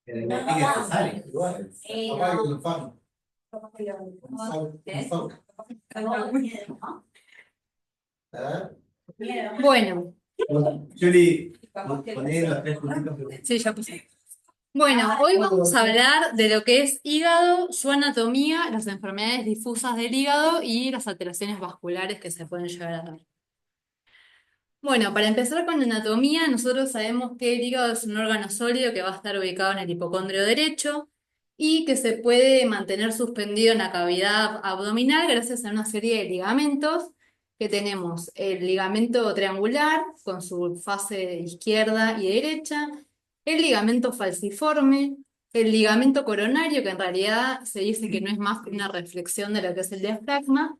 Tiene que sale, igual. Papá, que lo fan. Bueno, Yuri, poné las tres puntitos. sí, ya puse. Bueno, hoy vamos a hablar de lo que es hígado, su anatomía, las enfermedades difusas del hígado y las alteraciones vasculares que se pueden llegar a dar. Bueno, para empezar con la anatomía, nosotros sabemos que el hígado es un órgano sólido que va a estar ubicado en el hipocondrio derecho y que se puede mantener suspendido en la cavidad abdominal gracias a una serie de ligamentos que tenemos el ligamento triangular con su fase izquierda y derecha, el ligamento falciforme, el ligamento coronario, que en realidad se dice que no es más que una reflexión de lo que es el diafragma,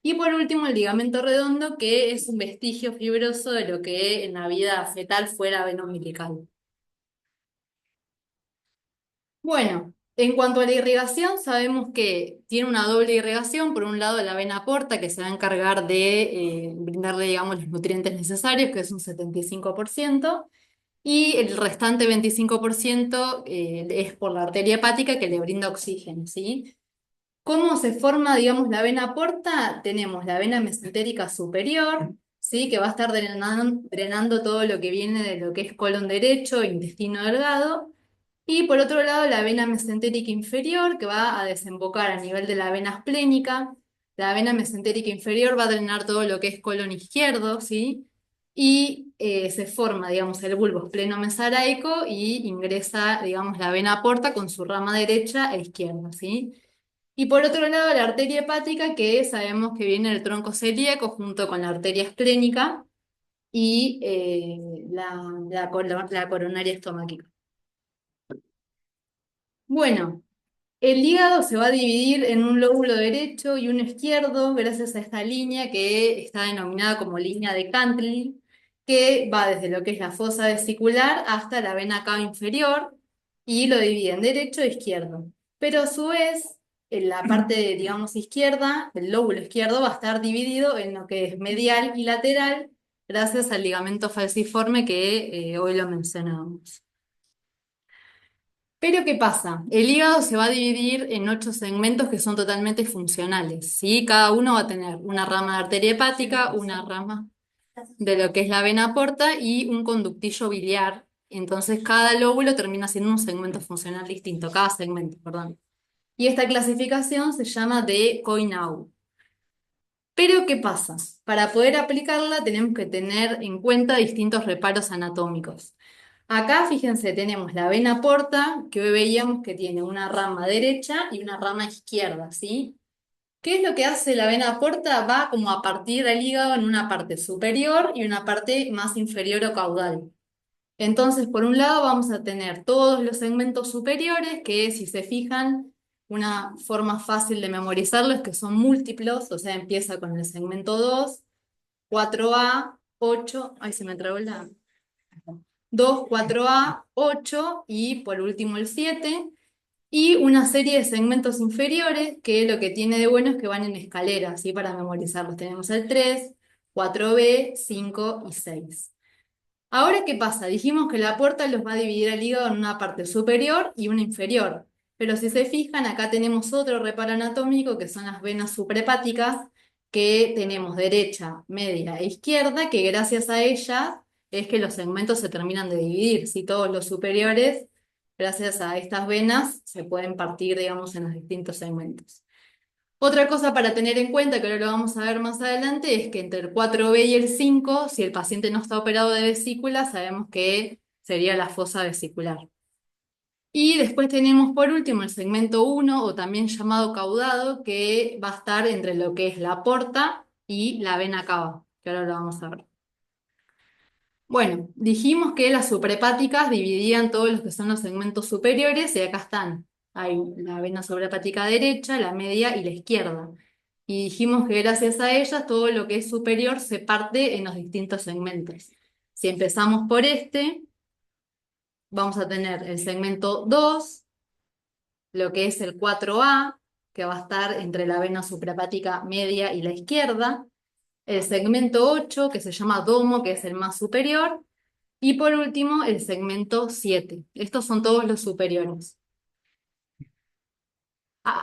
y por último, el ligamento redondo, que es un vestigio fibroso de lo que en la vida fetal fue la vena umbilical. Bueno, en cuanto a la irrigación, sabemos que tiene una doble irrigación. Por un lado, la vena porta, que se va a encargar de brindarle, digamos, los nutrientes necesarios, que es un 75%, y el restante 25% es por la arteria hepática, que le brinda oxígeno, ¿sí? ¿Cómo se forma, digamos, la vena porta? Tenemos la vena mesentérica superior, ¿sí? Que va a estar drenando todo lo que viene de lo que es colon derecho, intestino delgado. Y por otro lado, la vena mesentérica inferior, que va a desembocar a nivel de la vena esplénica. La vena mesentérica inferior va a drenar todo lo que es colon izquierdo, ¿sí? Y se forma, digamos, el bulbo espleno-mesaraico y ingresa, digamos, la vena porta con su rama derecha e izquierda, ¿sí? Y por otro lado, la arteria hepática, que sabemos que viene del tronco celíaco junto con la arteria esplénica y la coronaria estomáquica. Bueno, el hígado se va a dividir en un lóbulo derecho y uno izquierdo gracias a esta línea que está denominada como línea de Cantley, que va desde lo que es la fosa vesicular hasta la vena cava inferior y lo divide en derecho e izquierdo. Pero a su vez, en la parte, digamos, izquierda, el lóbulo izquierdo va a estar dividido en lo que es medial y lateral gracias al ligamento falciforme que hoy lo mencionábamos. Pero ¿qué pasa? El hígado se va a dividir en 8 segmentos que son totalmente funcionales, ¿sí? Cada uno va a tener una rama de arteria hepática, una rama de lo que es la vena porta y un conductillo biliar. Entonces cada lóbulo termina siendo un segmento funcional distinto, cada segmento, perdón. Y esta clasificación se llama de Coinau. Pero ¿qué pasa? Para poder aplicarla tenemos que tener en cuenta distintos reparos anatómicos. Acá, fíjense, tenemos la vena porta, que hoy veíamos que tiene una rama derecha y una rama izquierda, ¿sí? ¿Qué es lo que hace la vena porta? Va como a partir del hígado en una parte superior y una parte más inferior o caudal. Entonces, por un lado vamos a tener todos los segmentos superiores, que si se fijan, una forma fácil de memorizarlos, que son múltiplos, o sea, empieza con el segmento 2, 4A, 8, ay, se me trabó la... 2, 4A, 8 y por último el 7. Y una serie de segmentos inferiores que lo que tiene de bueno es que van en escalera, ¿sí? Para memorizarlos. Tenemos el 3, 4B, 5 y 6. Ahora, ¿qué pasa? Dijimos que la puerta los va a dividir el hígado en una parte superior y una inferior. Pero si se fijan, acá tenemos otro reparo anatómico que son las venas suprahepáticas, que tenemos derecha, media e izquierda, que gracias a ellas es que los segmentos se terminan de dividir. Si todos los superiores, gracias a estas venas, se pueden partir, digamos, en los distintos segmentos. Otra cosa para tener en cuenta, que ahora lo vamos a ver más adelante, es que entre el 4B y el 5, si el paciente no está operado de vesícula, sabemos que sería la fosa vesicular. Y después tenemos por último el segmento 1, o también llamado caudado, que va a estar entre lo que es la porta y la vena cava, que ahora lo vamos a ver. Bueno, dijimos que las suprahepáticas dividían todos los que son los segmentos superiores y acá están. Hay la vena suprahepática derecha, la media y la izquierda. Y dijimos que gracias a ellas todo lo que es superior se parte en los distintos segmentos. Si empezamos por este, vamos a tener el segmento 2, lo que es el 4A, que va a estar entre la vena suprahepática media y la izquierda. El segmento 8, que se llama domo, que es el más superior. Y por último, el segmento 7. Estos son todos los superiores.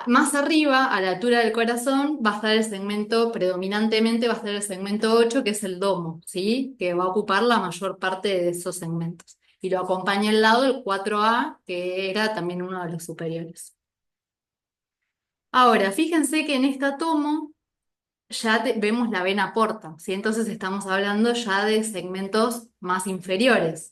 Más arriba, a la altura del corazón, va a estar el segmento, predominantemente va a estar el segmento 8, que es el domo, ¿sí? Que va a ocupar la mayor parte de esos segmentos. Y lo acompaña al lado el 4A, que era también uno de los superiores. Ahora, fíjense que en esta tomo ya vemos la vena porta, ¿sí? Entonces estamos hablando ya de segmentos más inferiores.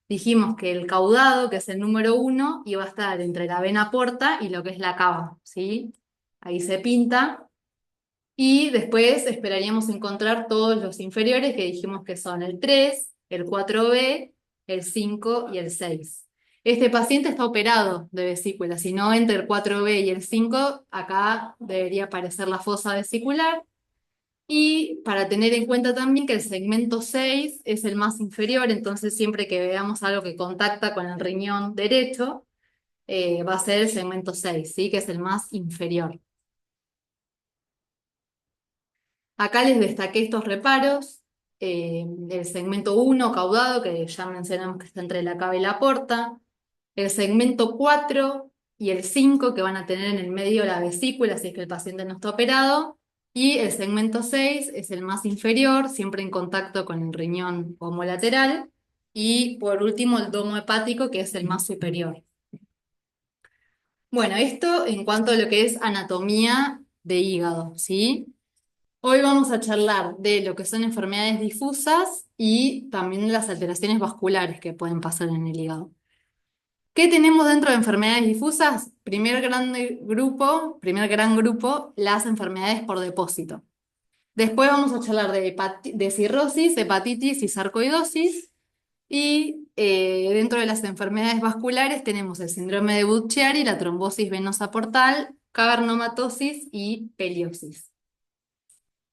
Dijimos que el caudado, que es el número 1, iba a estar entre la vena porta y lo que es la cava, ¿sí? Ahí se pinta. Y después esperaríamos encontrar todos los inferiores que dijimos que son el 3, el 4B, el 5 y el 6. Este paciente está operado de vesícula, si no entre el 4B y el 5, acá debería aparecer la fosa vesicular. Y para tener en cuenta también que el segmento 6 es el más inferior, entonces siempre que veamos algo que contacta con el riñón derecho, va a ser el segmento 6, ¿sí? Que es el más inferior. Acá les destaqué estos reparos, el segmento 1 caudado, que ya mencionamos que está entre la cava y la porta, el segmento 4 y el 5 que van a tener en el medio la vesícula si es que el paciente no está operado, y el segmento 6 es el más inferior, siempre en contacto con el riñón homolateral, y por último el domo hepático, que es el más superior. Bueno, esto en cuanto a lo que es anatomía de hígado, ¿sí? Hoy vamos a charlar de lo que son enfermedades difusas y también las alteraciones vasculares que pueden pasar en el hígado. ¿Qué tenemos dentro de enfermedades difusas? Primer gran grupo, las enfermedades por depósito. Después vamos a charlar de cirrosis, hepatitis y sarcoidosis. Y dentro de las enfermedades vasculares tenemos el síndrome de Buchiari, la trombosis venosa portal, cavernomatosis y peliosis.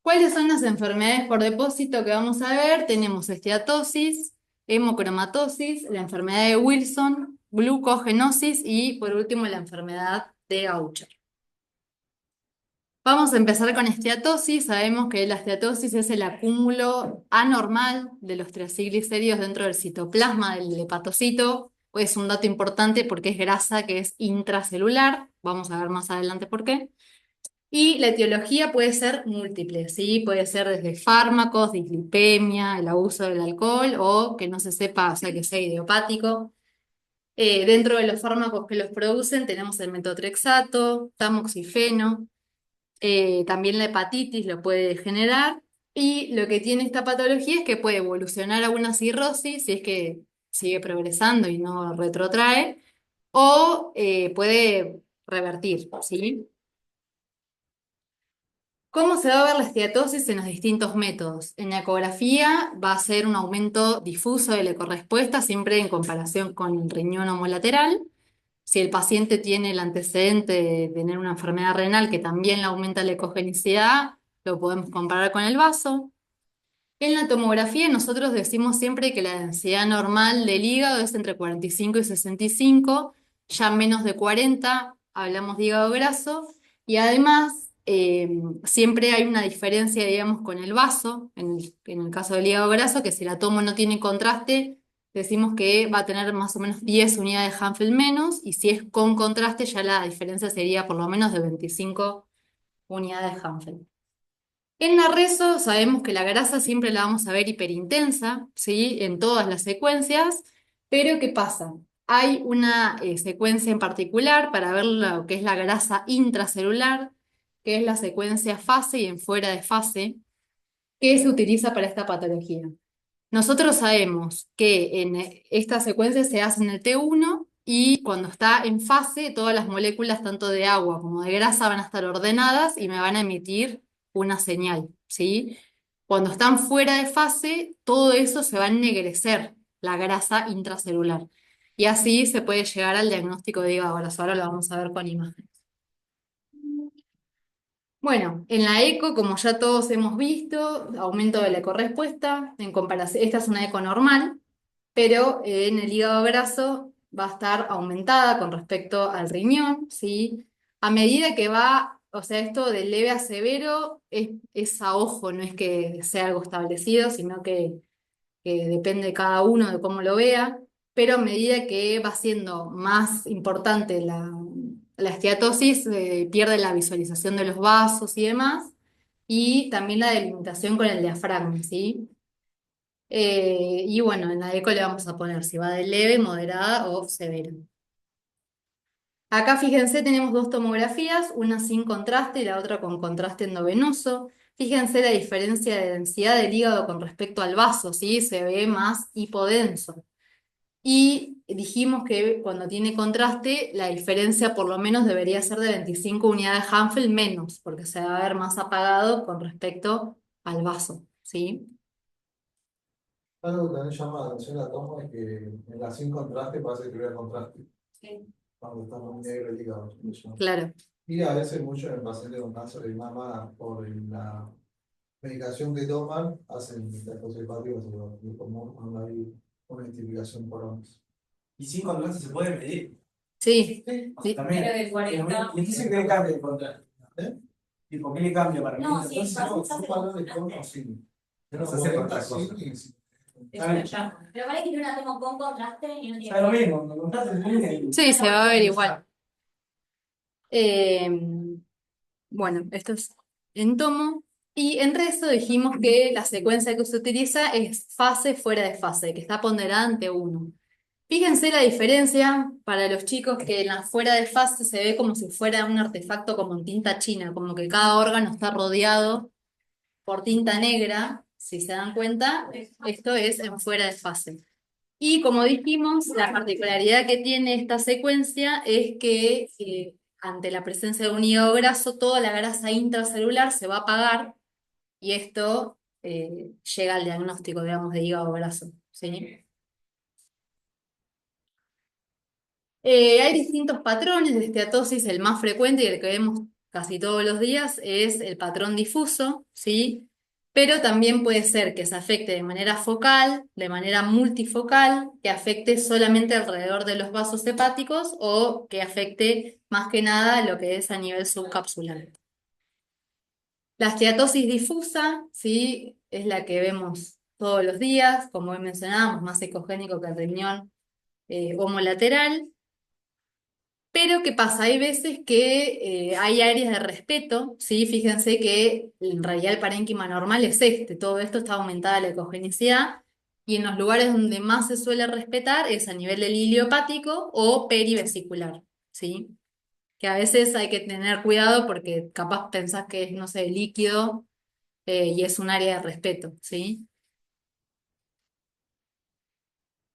¿Cuáles son las enfermedades por depósito que vamos a ver? Tenemos esteatosis, hemocromatosis, la enfermedad de Wilson, glucogenosis y por último la enfermedad de Gaucher. Vamos a empezar con esteatosis. Sabemos que la esteatosis es el acúmulo anormal de los triglicéridos dentro del citoplasma del hepatocito. Es un dato importante porque es grasa que es intracelular. Vamos a ver más adelante por qué. Y la etiología puede ser múltiple, ¿sí? Puede ser desde fármacos, dislipemia, el abuso del alcohol o que no se sepa, o sea, que sea idiopático. Dentro de los fármacos que los producen tenemos el metotrexato, tamoxifeno, también la hepatitis lo puede generar. Y lo que tiene esta patología es que puede evolucionar a una cirrosis si es que sigue progresando y no retrotrae, o puede revertir, ¿sí? ¿Cómo se va a ver la esteatosis en los distintos métodos? En la ecografía va a ser un aumento difuso de la ecorrespuesta, siempre en comparación con el riñón homolateral. Si el paciente tiene el antecedente de tener una enfermedad renal que también le aumenta la ecogenicidad, lo podemos comparar con el vaso. En la tomografía nosotros decimos siempre que la densidad normal del hígado es entre 45 y 65, ya menos de 40 hablamos de hígado graso, y además siempre hay una diferencia, digamos, con el vaso, en el caso del hígado graso, que si la tomo no tiene contraste, decimos que va a tener más o menos 10 unidades de Hanfield menos, y si es con contraste ya la diferencia sería por lo menos de 25 unidades de Hanfield. En la reso sabemos que la grasa siempre la vamos a ver hiperintensa, ¿sí? En todas las secuencias, pero ¿qué pasa? Hay una secuencia en particular para ver lo que es la grasa intracelular, que es la secuencia fase y en fuera de fase, que se utiliza para esta patología. Nosotros sabemos que en esta secuencia se hace en el T1 y cuando está en fase, todas las moléculas, tanto de agua como de grasa, van a estar ordenadas y me van a emitir una señal, ¿sí? Cuando están fuera de fase, todo eso se va a ennegrecer, la grasa intracelular. Y así se puede llegar al diagnóstico de hígado graso. Ahora lo vamos a ver con imágenes. Bueno, en la eco, como ya todos hemos visto, aumento de la ecorrespuesta, en comparación, esta es una eco normal, pero en el hígado graso va a estar aumentada con respecto al riñón, ¿sí? A medida que va, o sea, esto de leve a severo es a ojo, no es que sea algo establecido, sino que que depende de cada uno de cómo lo vea, pero a medida que va siendo más importante la esteatosis, pierde la visualización de los vasos y demás, y también la delimitación con el diafragma, ¿sí? Y bueno, en la eco le vamos a poner si va de leve, moderada o severa. Acá fíjense, tenemos dos tomografías, una sin contraste y la otra con contraste endovenoso. Fíjense la diferencia de densidad del hígado con respecto al vaso, ¿sí? Se ve más hipodenso. Y dijimos que cuando tiene contraste, la diferencia por lo menos debería ser de 25 unidades Hanfel menos, porque se va a ver más apagado con respecto al vaso, ¿sí? Algo que también llama la atención a toma es que en la sin contraste parece que hubiera contraste. Sí. Cuando está muy negro el hígado. Claro. Y a veces mucho en el paciente con cáncer de mama, por la medicación que toman, hacen esteatosis hepática, se lo muy común cuando hay una identificación por OMS. Y sin contraste se puede medir. Sí. Sí. También. Y dice que le cambia el contraste. ¿Eh? ¿Y por qué le cambia para mí? No, sí, son valores con o sin. No se hace otra cosa. Pero vale que yo la tengo con contraste y no tiene. Es lo mismo, con contraste se mide. Sí, se va a ver igual. Bueno, esto es en tomo. Y en resto dijimos que la secuencia que se utiliza es fase fuera de fase, que está ponderada ante 1. Fíjense la diferencia para los chicos que en la fuera de fase se ve como si fuera un artefacto como en tinta china, como que cada órgano está rodeado por tinta negra. Si se dan cuenta, esto es en fuera de fase. Y como dijimos, la particularidad que tiene esta secuencia es que ante la presencia de un hígado graso, toda la grasa intracelular se va a apagar y esto llega al diagnóstico, digamos, de hígado graso, ¿sí? Hay distintos patrones de esteatosis, el más frecuente y el que vemos casi todos los días es el patrón difuso, ¿sí? Pero también puede ser que se afecte de manera focal, de manera multifocal, que afecte solamente alrededor de los vasos hepáticos o que afecte más que nada lo que es a nivel subcapsular. La esteatosis difusa, ¿sí? Es la que vemos todos los días, como mencionábamos, más ecogénico que el riñón homolateral. Pero ¿qué pasa? Hay veces que hay áreas de respeto, ¿sí? Fíjense que en realidad el parénquima normal es este, todo esto está aumentada la ecogenicidad, y en los lugares donde más se suele respetar es a nivel del hilio hepático o perivesicular, ¿sí? Que a veces hay que tener cuidado porque capaz pensás que es, no sé, líquido y es un área de respeto, ¿sí?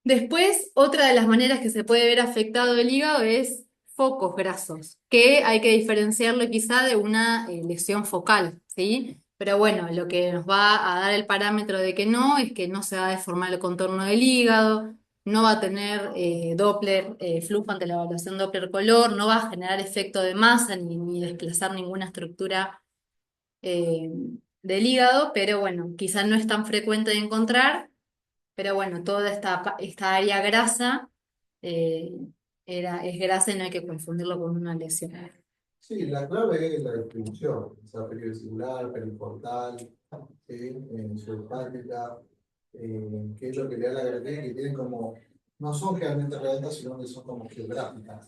Después, otra de las maneras que se puede ver afectado el hígado es focos grasos, que hay que diferenciarlo quizá de una lesión focal, ¿sí? Pero bueno, lo que nos va a dar el parámetro de que no es que no se va a deformar el contorno del hígado, no va a tener Doppler, flujo ante la evaluación Doppler color, no va a generar efecto de masa ni desplazar ninguna estructura eh, del hígado, pero bueno, quizá no es tan frecuente de encontrar. Pero bueno, toda esta área grasa eh, es grasa y no hay que confundirlo con una lesión. Sí, la clave es la distribución, o sea, perivesicular, periportal, subhepática, que es lo que le da la característica que tienen como, no son realmente redondas, sino que son como geográficas.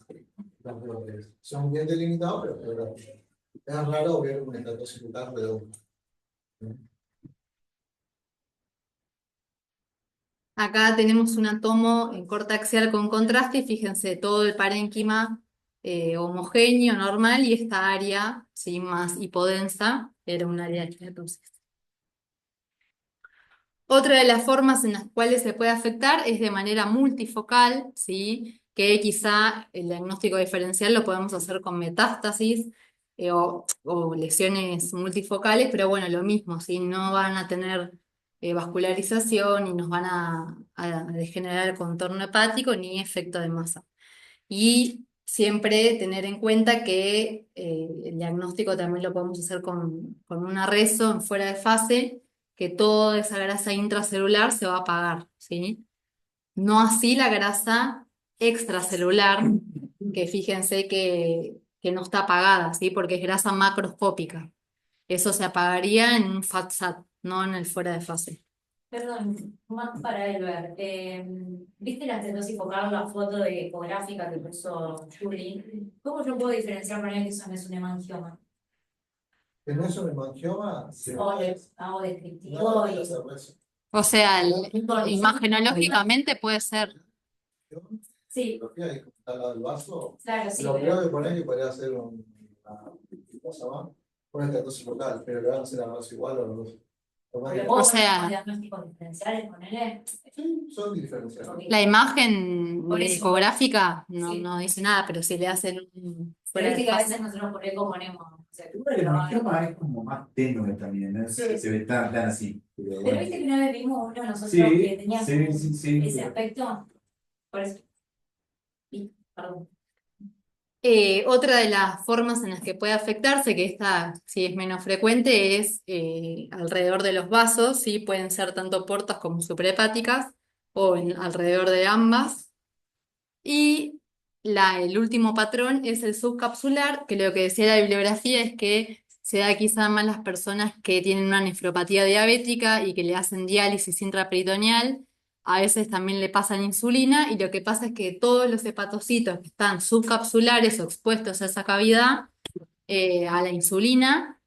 Las bordes. Son bien delimitados, pero geográficas. Es raro ver un estatosis tan redondo. Acá tenemos un átomo en corte axial con contraste y fíjense todo el parénquima homogéneo, normal, y esta área, ¿sí? Más hipodensa era un área de esteatosis. Otra de las formas en las cuales se puede afectar es de manera multifocal, ¿sí? Que quizá el diagnóstico diferencial lo podemos hacer con metástasis o lesiones multifocales, pero bueno, lo mismo, ¿sí? No van a tener vascularización y nos van a degenerar el contorno hepático ni efecto de masa. Y siempre tener en cuenta que el diagnóstico también lo podemos hacer con una reso en fuera de fase, que toda esa grasa intracelular se va a apagar, ¿sí? No así la grasa extracelular, que fíjense que no está apagada, ¿sí? Porque es grasa macroscópica. Eso se apagaría en un FATSAT, no en el fuera de fase. Perdón, más para él ver. ¿Viste la estenosis focal, la foto de ecográfica que puso Julie? ¿Cómo yo puedo diferenciar para él que eso no es un hemangioma? Que no es un hemangioma, se O puede. hago descriptivo No, no y puede ser eso. O sea, imagenológicamente puede ser. sí, Biología, y como está al lado del vaso, claro, sí. lo primero que poner que podría hacer una cosa más, una estenosis local, pero le van a hacer a los dos igual o los dos. Lo más Pero que- puedo O sea, diagnósticos diferenciales con él. Sí, son diferenciales. la imagen Por eso. ecográfica no, Sí. no dice nada, pero si le hacen un Pero fuera viste de que a fase. veces nosotros por eco ponemos. O sea, Igual el hemangioma es como más tenue también, ¿no? Sí. Se ve tan así. Pero Pero bueno. viste que una vez vimos uno nosotros Sí, que tenía sí, como sí. ese aspecto. Por eso. Y, perdón. Otra de las formas en las que puede afectarse, que esta sí es menos frecuente, es alrededor de los vasos, ¿sí? Pueden ser tanto portas como suprahepáticas o alrededor de ambas. Y el último patrón es el subcapsular, que lo que decía la bibliografía es que se da quizá más las personas que tienen una nefropatía diabética y que le hacen diálisis intraperitoneal. A veces también le pasan insulina y lo que pasa es que todos los hepatocitos que están subcapsulares o expuestos a esa cavidad, a la insulina,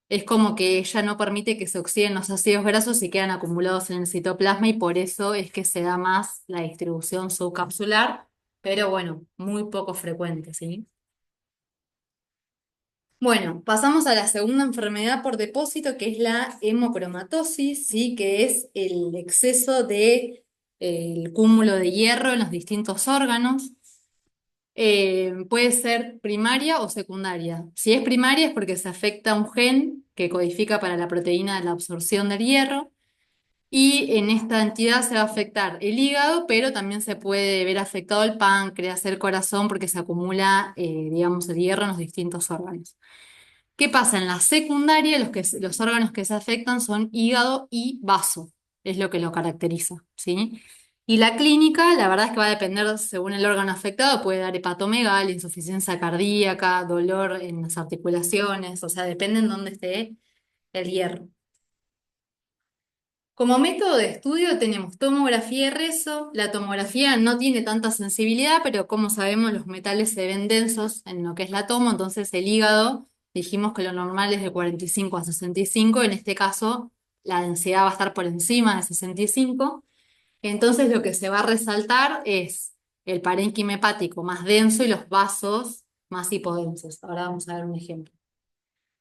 es como que ella no permite que se oxiden los ácidos grasos y quedan acumulados en el citoplasma y por eso es que se da más la distribución subcapsular, pero bueno, muy poco frecuente, ¿sí? Bueno, pasamos a la segunda enfermedad por depósito, que es la hemocromatosis, ¿sí? Que es el exceso de, el cúmulo de hierro en los distintos órganos. Puede ser primaria o secundaria. Si es primaria es porque se afecta un gen que codifica para la proteína de la absorción del hierro y en esta entidad se va a afectar el hígado, pero también se puede ver afectado el páncreas, el corazón, porque se acumula, digamos, el hierro en los distintos órganos. ¿Qué pasa? En la secundaria los órganos que se afectan son hígado y vaso, es lo que lo caracteriza, ¿sí? Y la clínica, la verdad es que va a depender según el órgano afectado, puede dar hepatomegalia, insuficiencia cardíaca, dolor en las articulaciones, o sea, depende en dónde esté el hierro. Como método de estudio tenemos tomografía y rezo. La tomografía no tiene tanta sensibilidad, pero como sabemos los metales se ven densos en lo que es la tomo, entonces el hígado, dijimos que lo normal es de 45 a 65, en este caso la densidad va a estar por encima de 65, entonces lo que se va a resaltar es el parénquima hepático más denso y los vasos más hipodensos. Ahora vamos a ver un ejemplo.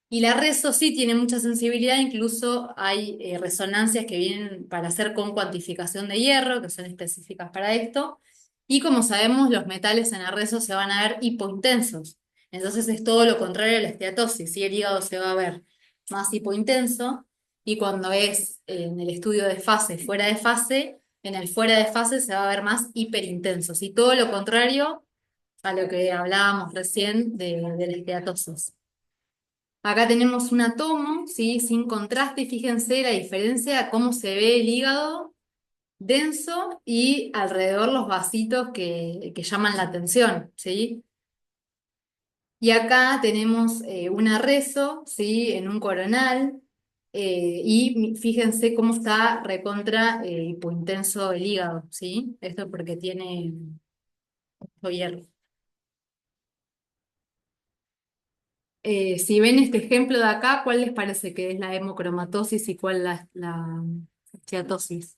Y la reso sí tiene mucha sensibilidad, incluso hay resonancias que vienen para hacer con cuantificación de hierro, que son específicas para esto. Y como sabemos, los metales en la reso se van a ver hipointensos. Entonces es todo lo contrario a la esteatosis. ¿Sí? El hígado se va a ver más hipointenso y cuando es en el estudio de fase, fuera de fase, en el fuera de fase se va a ver más hiperintenso. Y todo lo contrario a lo que hablábamos recién de la esteatosis. Acá tenemos una tomo, ¿sí? Sin contraste, y fíjense la diferencia, cómo se ve el hígado denso y alrededor los vasitos que llaman la atención, ¿sí? Y acá tenemos una rezo, ¿sí? En un coronal, y fíjense cómo está recontra hipointenso el hígado, ¿sí? Esto porque tiene mucho hierro. Si ven este ejemplo de acá, ¿cuál les parece que es la hemocromatosis y cuál la esteatosis?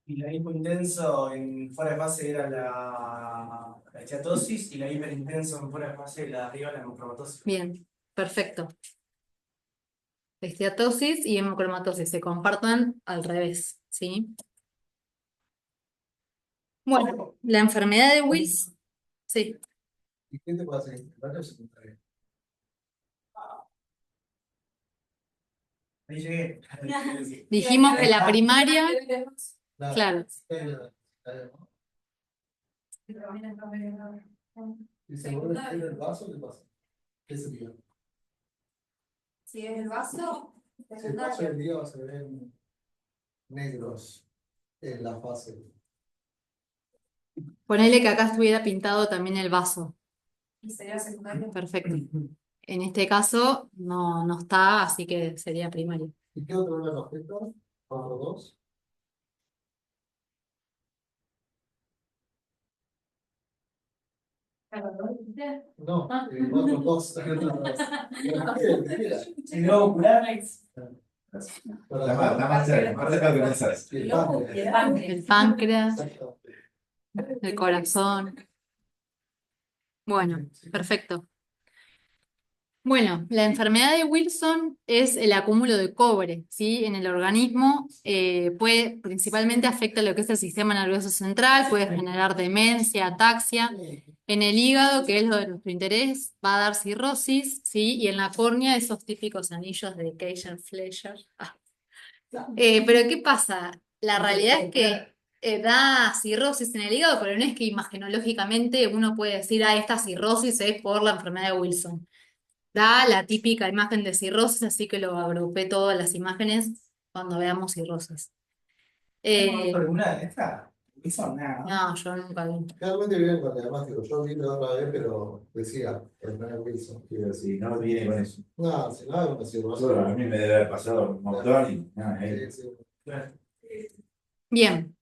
Y la hipointenso en fuera de fase era la esteatosis y la hiperintenso en fuera de fase la de arriba la hemocromatosis. Bien, perfecto. Esteatosis y hemocromatosis se compartan al revés, ¿sí? Bueno, la enfermedad de Wills, sí. ¿Y qué te puede hacer? ¿Primaria o secundaria? Ahí llegué. Dijimos que la primaria, La- claro, ¿no? Y si vuelve a el vaso, ¿qué pasa? ¿Qué sería? Si es el vaso, Si el vaso del día se ven negros en la fase. ponele que acá estuviera pintado también el vaso. y sería secundario. Perfecto. En este caso no está, así que sería primario. ¿Y qué otro órgano afecta? ¿Cuatro dos? No, cuatro dos. El globo ocular. Está más cerca que no sabes. Y el páncreas. El páncreas, Exacto. el corazón. Bueno, perfecto. Bueno, la enfermedad de Wilson es el acúmulo de cobre, ¿sí? En el organismo principalmente afecta lo que es el sistema nervioso central, puede generar demencia, ataxia. En el hígado, que es lo de nuestro interés, va a dar cirrosis, ¿sí? Y en la córnea, esos típicos anillos de Kaiser-Fleischer. Pero ¿qué pasa? La realidad es que da cirrosis en el hígado, pero no es que imagenológicamente uno puede decir, esta cirrosis es por la enfermedad de Wilson. Da la típica imagen de cirrosis, así que lo agrupé todas las imágenes cuando veamos cirrosis. ¿Alguna de estas? Eso nada. No, yo nunca vi. Realmente viene con diagnóstico. Yo vi la otra vez, pero decía, enfermedad de Wilson. Pero si no viene con eso. No, si no, es una cirrosis. Solo a mí me debe haber pasado un montón y nada, Sí, sí. Bien.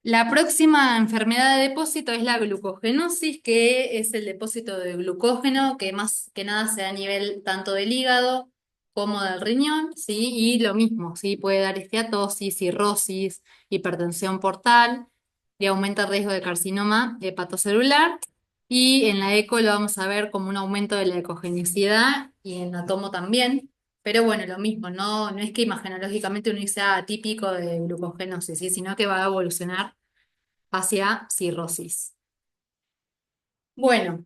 La próxima enfermedad de depósito es la glucogenosis, que es el depósito de glucógeno que más que nada se da a nivel tanto del hígado como del riñón, ¿sí? Y lo mismo, ¿sí? Puede dar esteatosis, cirrosis, hipertensión portal y aumenta el riesgo de carcinoma hepatocelular. Y en la eco lo vamos a ver como un aumento de la ecogenicidad y en la tomo también. Pero bueno, lo mismo, no es que imagenológicamente uno sea atípico de glucogenosis, ¿sí? Sino que va a evolucionar hacia cirrosis. Bueno,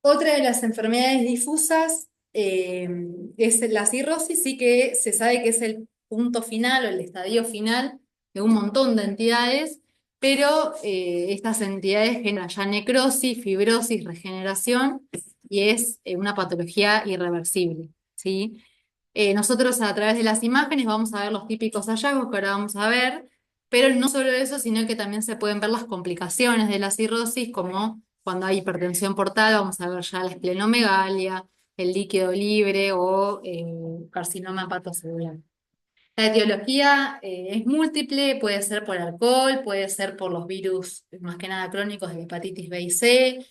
otra de las enfermedades difusas es la cirrosis, sí que se sabe que es el punto final o el estadio final de un montón de entidades, pero estas entidades generan ya necrosis, fibrosis, regeneración y es una patología irreversible, ¿sí? Nosotros a través de las imágenes vamos a ver los típicos hallazgos que ahora vamos a ver, pero no solo eso, sino que también se pueden ver las complicaciones de la cirrosis, como cuando hay hipertensión portal, vamos a ver ya la esplenomegalia, el líquido libre o carcinoma hepatocelular. La etiología es múltiple, puede ser por alcohol, puede ser por los virus más que nada crónicos de la hepatitis B y C,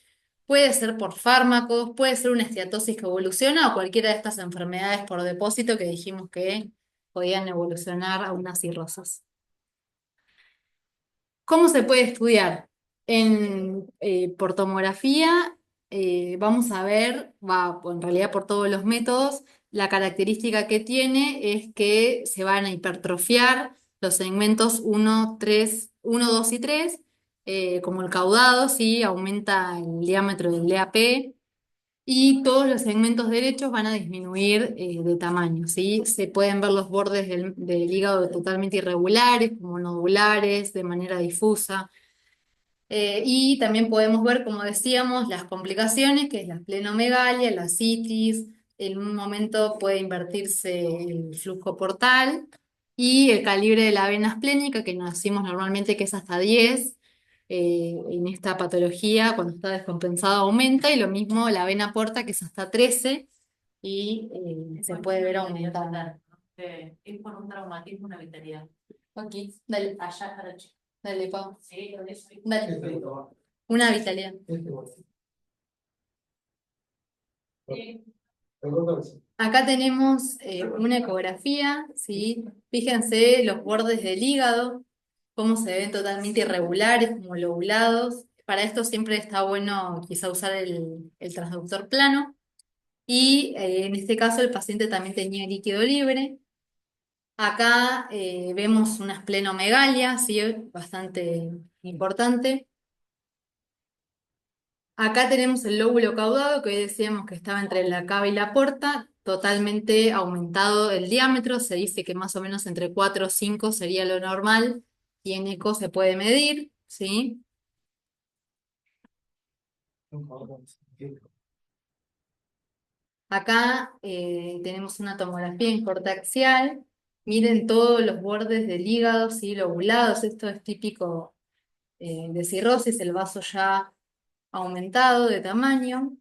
puede ser por fármacos, puede ser una esteatosis que evoluciona o cualquiera de estas enfermedades por depósito que dijimos que podían evolucionar a una cirrosis. ¿Cómo se puede estudiar? Por tomografía vamos a ver, en realidad por todos los métodos, la característica que tiene es que se van a hipertrofiar los segmentos 1, 2 y 3, como el caudado, ¿sí? Aumenta el diámetro del DAP, y todos los segmentos derechos van a disminuir de tamaño, ¿sí? Se pueden ver los bordes del hígado totalmente irregulares, como nodulares, de manera difusa. Y también podemos ver, como decíamos, las complicaciones, que es la esplenomegalia, la citis, en un momento puede invertirse el flujo portal y el calibre de la vena esplénica, que nos decimos normalmente que es hasta 10. En esta patología, cuando está descompensado, aumenta, y lo mismo la vena porta, que es hasta 13, y se puede ver aumentada. Es por un traumatismo, una vitalidad. Aquí, dale, Allá para el chico. dale, Pau. Sí, lo de eso. Dale, una vitalidad. Acá tenemos una ecografía, ¿sí? Fíjense los bordes del hígado, cómo se ven totalmente irregulares, como lobulados. Para esto siempre está bueno quizá usar el transductor plano. Y en este caso el paciente también tenía líquido libre. Acá vemos una esplenomegalia, ¿sí? Bastante importante. Acá tenemos el lóbulo caudado, que hoy decíamos que estaba entre la cava y la porta, totalmente aumentado el diámetro, se dice que más o menos entre 4 o 5 sería lo normal, y en eco se puede medir, ¿sí? Acá tenemos una tomografía en corte axial, miren todos los bordes del hígado, ¿sí? Lobulados, esto es típico de cirrosis, el vaso ya aumentado de tamaño.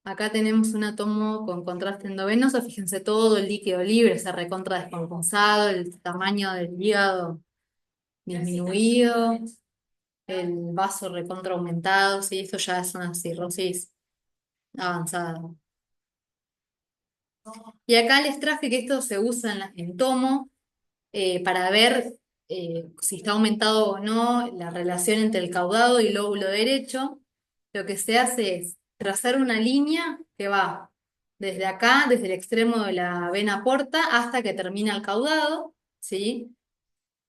Acá tenemos un tomo con contraste endovenoso, fíjense todo el líquido libre, se recontra descompensado, el tamaño del hígado disminuido, el vaso recontra aumentado, sí, esto ya es una cirrosis avanzada. Y acá les traje que esto se usa en tomo para ver si está aumentado o no la relación entre el caudado y el lóbulo derecho. Lo que se hace es trazar una línea que va desde acá, desde el extremo de la vena porta hasta que termina el caudado, ¿sí?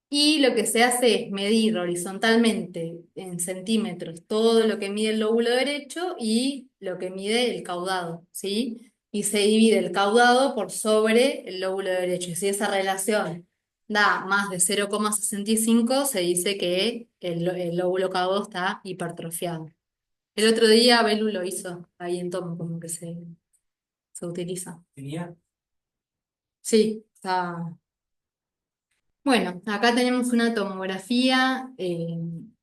Y lo que se hace es medir horizontalmente en centímetros todo lo que mide el lóbulo derecho y lo que mide el caudado, ¿sí? Y se divide el caudado por sobre el lóbulo derecho. Y si esa relación da más de 0,65, se dice que el lóbulo caudado está hipertrofiado. El otro día Belu lo hizo ahí en tomo, como que se utiliza. Tenía. Sí, está. Bueno, acá tenemos una tomografía en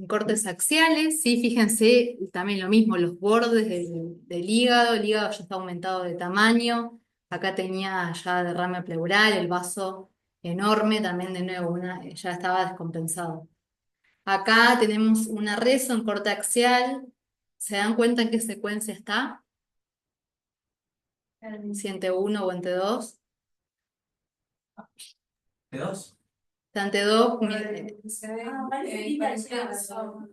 cortes axiales, sí, fíjense también lo mismo, los bordes del hígado, el hígado ya está aumentado de tamaño, acá tenía ya derrame pleural, el vaso enorme, también de nuevo, ya estaba descompensado. Acá tenemos una reso en corte axial, ¿se dan cuenta en qué secuencia está? Si en T1 o en T2. ¿De dos? Está en T2, Razón.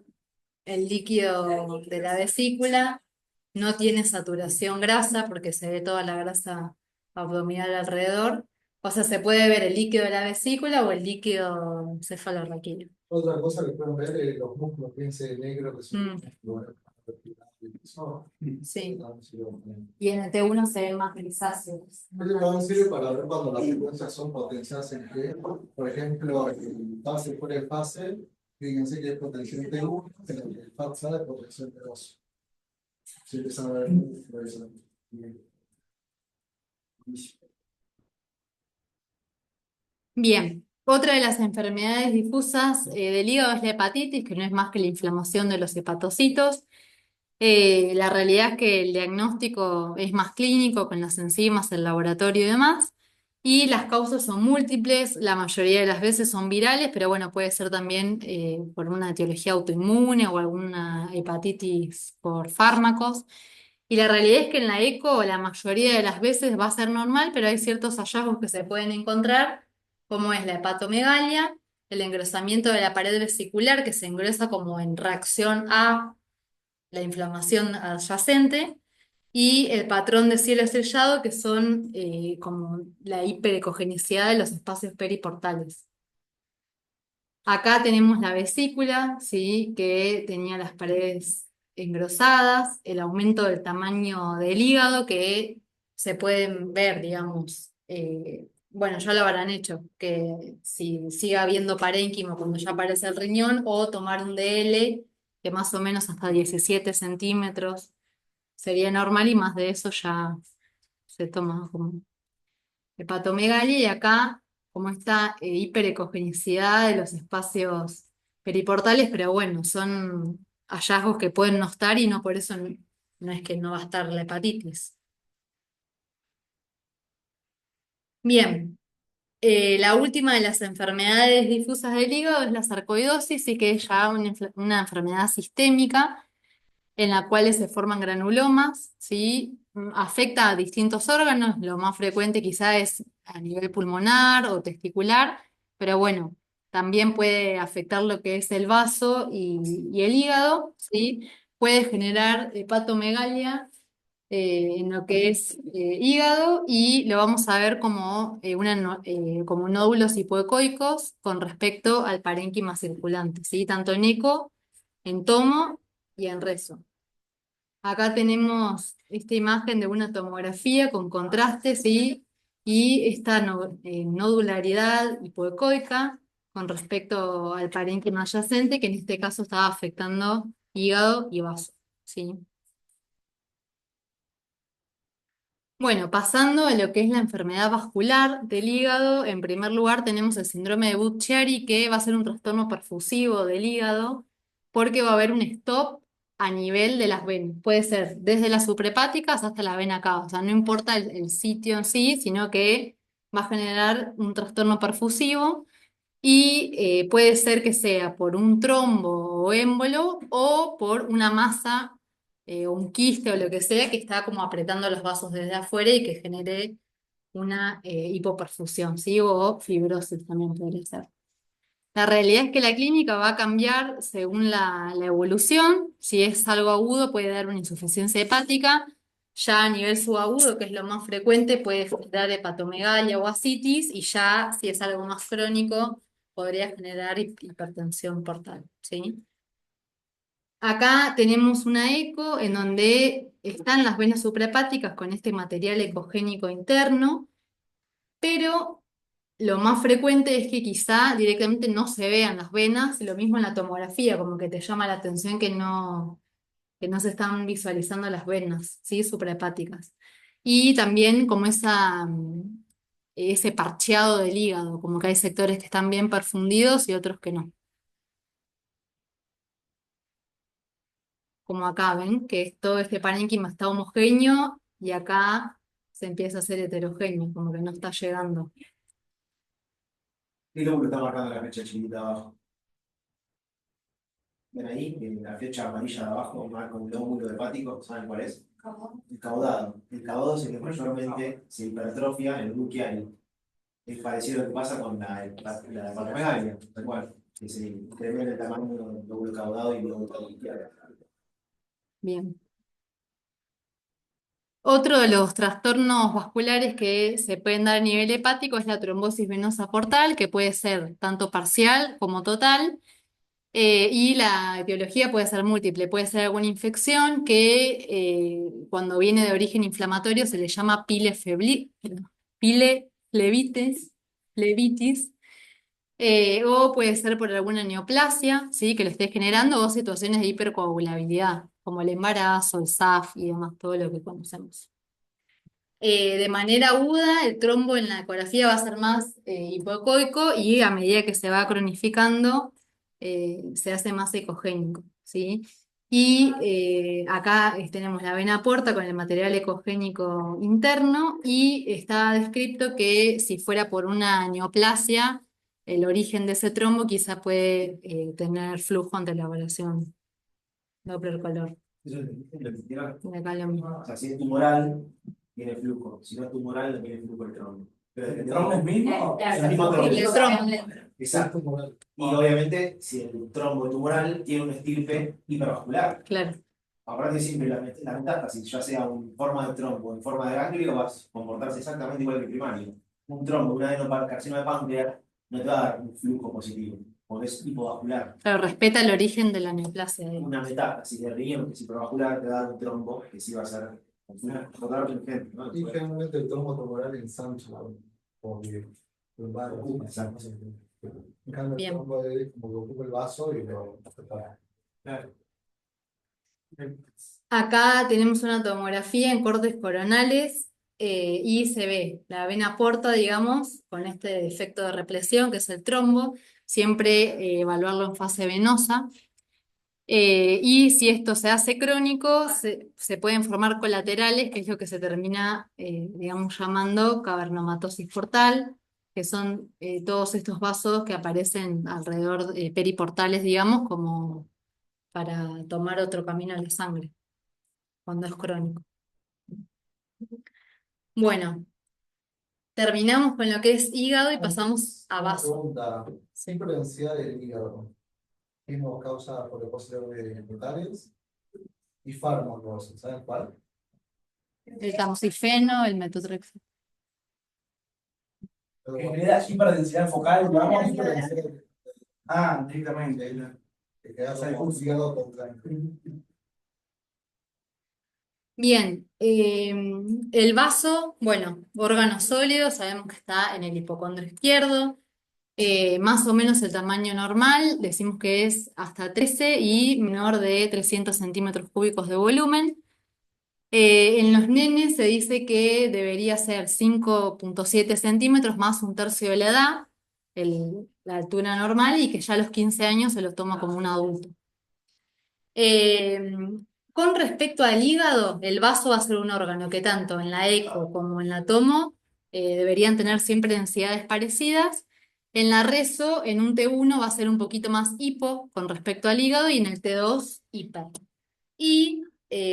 el líquido de la vesícula no tiene saturación grasa porque se ve toda la grasa abdominal alrededor. O sea, se puede ver el líquido de la vesícula o el líquido cefalorraquídeo. Otra cosa que pueden ver es los músculos, fíjense, negros que son Mm. bueno, Sí. Eso Y en el T1 se ven más grisáceos. también sirve para ver cuando las frecuencias son potenciadas en T. Por ejemplo, en fase fuera de fase, fíjense que es potencial T1, pero en el fase es potencial T2. Se empiezan a ver por eso. Bien, otra de las enfermedades difusas del hígado es la hepatitis, que no es más que la inflamación de los hepatocitos. La realidad es que el diagnóstico es más clínico con las enzimas, el laboratorio y demás. Y las causas son múltiples, la mayoría de las veces son virales, pero bueno, puede ser también por una etiología autoinmune o alguna hepatitis por fármacos. Y la realidad es que en la eco la mayoría de las veces va a ser normal, pero hay ciertos hallazgos que se pueden encontrar, como es la hepatomegalia, el engrosamiento de la pared vesicular que se engresa como en reacción a la inflamación adyacente, y el patrón de cielo estrellado, que son como la hiperecogenicidad de los espacios periportales. Acá tenemos la vesícula, ¿sí? Que tenía las paredes engrosadas, el aumento del tamaño del hígado, que se pueden ver, digamos, bueno, ya lo habrán hecho, que si sigue habiendo parénquima cuando ya aparece el riñón, o tomar un DL, que más o menos hasta 17 centímetros sería normal, y más de eso ya se toma como hepatomegalia. Y acá, como esta hiperecogenicidad de los espacios periportales, pero bueno, son hallazgos que pueden no estar y no por eso no es que no va a estar la hepatitis. Bien, la última de las enfermedades difusas del hígado es la sarcoidosis, y que es ya una enfermedad sistémica en la cual se forman granulomas, ¿sí? Afecta a distintos órganos, lo más frecuente quizá es a nivel pulmonar o testicular, pero bueno, también puede afectar lo que es el vaso y el hígado, ¿sí? Puede generar hepatomegalia en lo que es hígado, y lo vamos a ver como, como nódulos hipoecoicos con respecto al parénquima circulante, ¿sí? Tanto en eco, en tomo y en reso. Acá tenemos esta imagen de una tomografía con contraste, ¿sí? Y esta nodularidad hipoecoica con respecto al parénquima adyacente, que en este caso estaba afectando hígado y vaso, ¿sí? Bueno, pasando a lo que es la enfermedad vascular del hígado, en primer lugar tenemos el síndrome de Budd-Chiari, que va a ser un trastorno perfusivo del hígado, porque va a haber un stop a nivel de las venas. Puede ser desde las suprahepáticas hasta la vena cava. O sea, no importa el sitio en sí, sino que va a generar un trastorno perfusivo y puede ser que sea por un trombo o émbolo o por una masa o un quiste o lo que sea que está como apretando los vasos desde afuera y que genere una hipoperfusión, ¿sí? O fibrosis también podría ser. La realidad es que la clínica va a cambiar según la evolución. Si es algo agudo, puede dar una insuficiencia hepática. Ya a nivel subagudo, que es lo más frecuente, puede dar hepatomegalia o ascitis. Y ya, si es algo más crónico, podría generar hipertensión portal, ¿sí? Acá tenemos una eco en donde están las venas suprahepáticas con este material ecogénico interno, pero lo más frecuente es que quizá directamente no se vean las venas, lo mismo en la tomografía, como que te llama la atención que no se están visualizando las venas, ¿sí? Suprahepáticas. Y también como ese parcheado del hígado, como que hay sectores que están bien perfundidos y otros que no. Como acá, ¿ven? Que todo este parénquima está homogéneo y acá se empieza a hacer heterogéneo, como que no está llegando. Y luego lo está marcando la flecha chiquita abajo. Ven ahí, en la flecha amarilla de abajo, marca un lóbulo hepático, ¿saben cuál es? El caudado. El caudado es el que mayormente se hipertrofia en el Buchiari. Es parecido a lo que pasa con la hepatomegalia, tal cual. Que se incrementa el tamaño del lóbulo caudado y luego del Bien. Otro de los trastornos vasculares que se pueden dar a nivel hepático es la trombosis venosa portal, que puede ser tanto parcial como total, y la etiología puede ser múltiple, puede ser alguna infección que cuando viene de origen inflamatorio se le llama pileflebitis, o puede ser por alguna neoplasia, ¿sí? Que lo esté generando, o situaciones de hipercoagulabilidad, como el embarazo, el SAF y demás, todo lo que conocemos. De manera aguda, el trombo en la ecografía va a ser más hipoecoico y a medida que se va cronificando, se hace más ecogénico, ¿sí? Y acá tenemos la vena porta con el material ecogénico interno y está descrito que si fuera por una neoplasia, el origen de ese trombo quizá puede tener flujo ante la evaluación Doppler color. Eso es lo que significa. Y acá lo mismo. O sea, si es tumoral, tiene flujo. Si no es tumoral, no tiene flujo el trombo. Pero ¿El dependiendo trombo de- es mismo? Es el mismo El trombo. trombo. Exacto. Tumoral. Y obviamente, si el trombo tumoral tiene un estirpe hipervascular. Claro. Aparte siempre la metástasis, ya sea en forma de trombo o en forma de ganglio, va a comportarse exactamente igual que el primario. Un trombo, un adenocarcinoma de páncreas, no te va a dar un flujo positivo, porque es hipovascular. Pero respeta el origen de la neoplasia. Una metástasis de riñón que es hipervascular te va a dar un trombo que sí va a ser totalmente urgente, ¿no? Y generalmente el trombo tumoral ensancha porque Ocupa, exacto. en cambio el Bien. trombo de como que ocupa el vaso y lo separa. Claro. Acá tenemos una tomografía en cortes coronales y se ve la vena porta, digamos, con este defecto de represión que es el trombo, siempre evaluarlo en fase venosa. Y si esto se hace crónico, se pueden formar colaterales, que es lo que se termina, digamos, llamando cavernomatosis portal, que son todos estos vasos que aparecen alrededor periportales, digamos, como para tomar otro camino a la sangre cuando es crónico. Bueno, terminamos con lo que es hígado y pasamos a Una vaso. pregunta, Sí. ¿qué densidad del hígado? Mismo causa por depósito de metales y fármacos, ¿saben cuál? El tamoxifeno, el metotrexato. Que genera hiperdensidad focal, digamos. Hiperdensidad Ah, directamente. que queda como un hígado contra. Bien, el vaso, bueno, órgano sólido, sabemos que está en el hipocondrio izquierdo, más o menos el tamaño normal, decimos que es hasta 13 y menor de 300 centímetros cúbicos de volumen. En los nenes se dice que debería ser 5,7 centímetros más un tercio de la edad, la altura normal, y que ya a los 15 años se lo toma como un adulto. Eh, con respecto al hígado, el vaso va a ser un órgano que tanto en la eco como en la tomo deberían tener siempre densidades parecidas. En la reso, en un T1 va a ser un poquito más hipo con respecto al hígado y en el T2 hiper. Y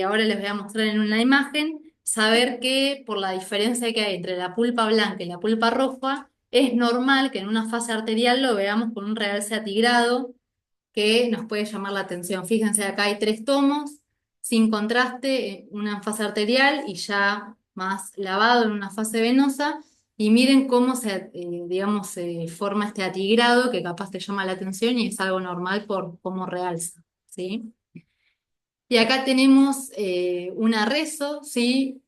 ahora les voy a mostrar en una imagen, saber que por la diferencia que hay entre la pulpa blanca y la pulpa roja, es normal que en una fase arterial lo veamos con un realce atigrado que nos puede llamar la atención. Fíjense, acá hay 3 tomos, sin contraste, una fase arterial y ya más lavado en una fase venosa. Y miren cómo digamos, se forma este atigrado que capaz te llama la atención y es algo normal por cómo realza, ¿sí? Y acá tenemos una reso, ¿sí?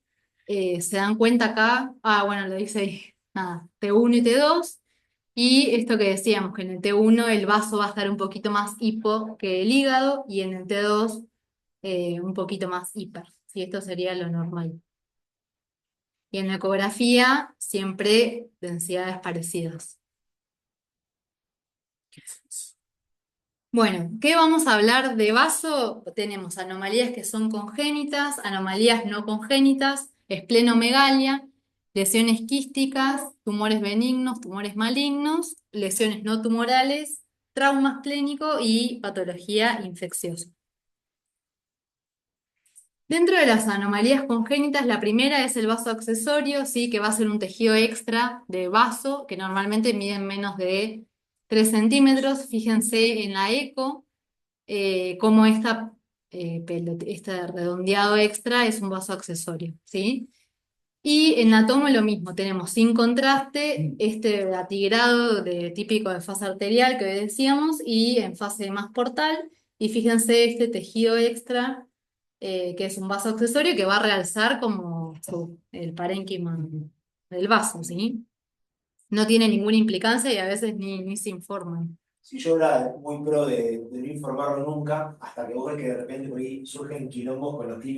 Se dan cuenta acá, bueno, lo dice ahí, nada, T1 y T2. Y esto que decíamos, que en el T1 el vaso va a estar un poquito más hipo que el hígado y en el T2 un poquito más hiper. ¿Sí? Esto sería lo normal. Y en la ecografía siempre densidades parecidas. Bueno, ¿qué vamos a hablar de vaso? Tenemos anomalías que son congénitas, anomalías no congénitas, esplenomegalia, lesiones quísticas, tumores benignos, tumores malignos, lesiones no tumorales, traumas clínicos y patología infecciosa. Dentro de las anomalías congénitas, la primera es el vaso accesorio, ¿sí? Que va a ser un tejido extra de vaso, que normalmente miden menos de 3 centímetros. Fíjense en la eco, cómo este redondeado extra es un vaso accesorio, ¿sí? Y en la tomo lo mismo, tenemos sin contraste este atigrado típico de fase arterial que hoy decíamos y en fase más portal. Y fíjense este tejido extra que es un vaso accesorio que va a realzar como el parénquima del vaso, ¿sí? No tiene ninguna implicancia y a veces ni se informan. Si yo era muy pro de no informarlo nunca, hasta que vos ves que de repente por ahí surgen quilombos con los típicos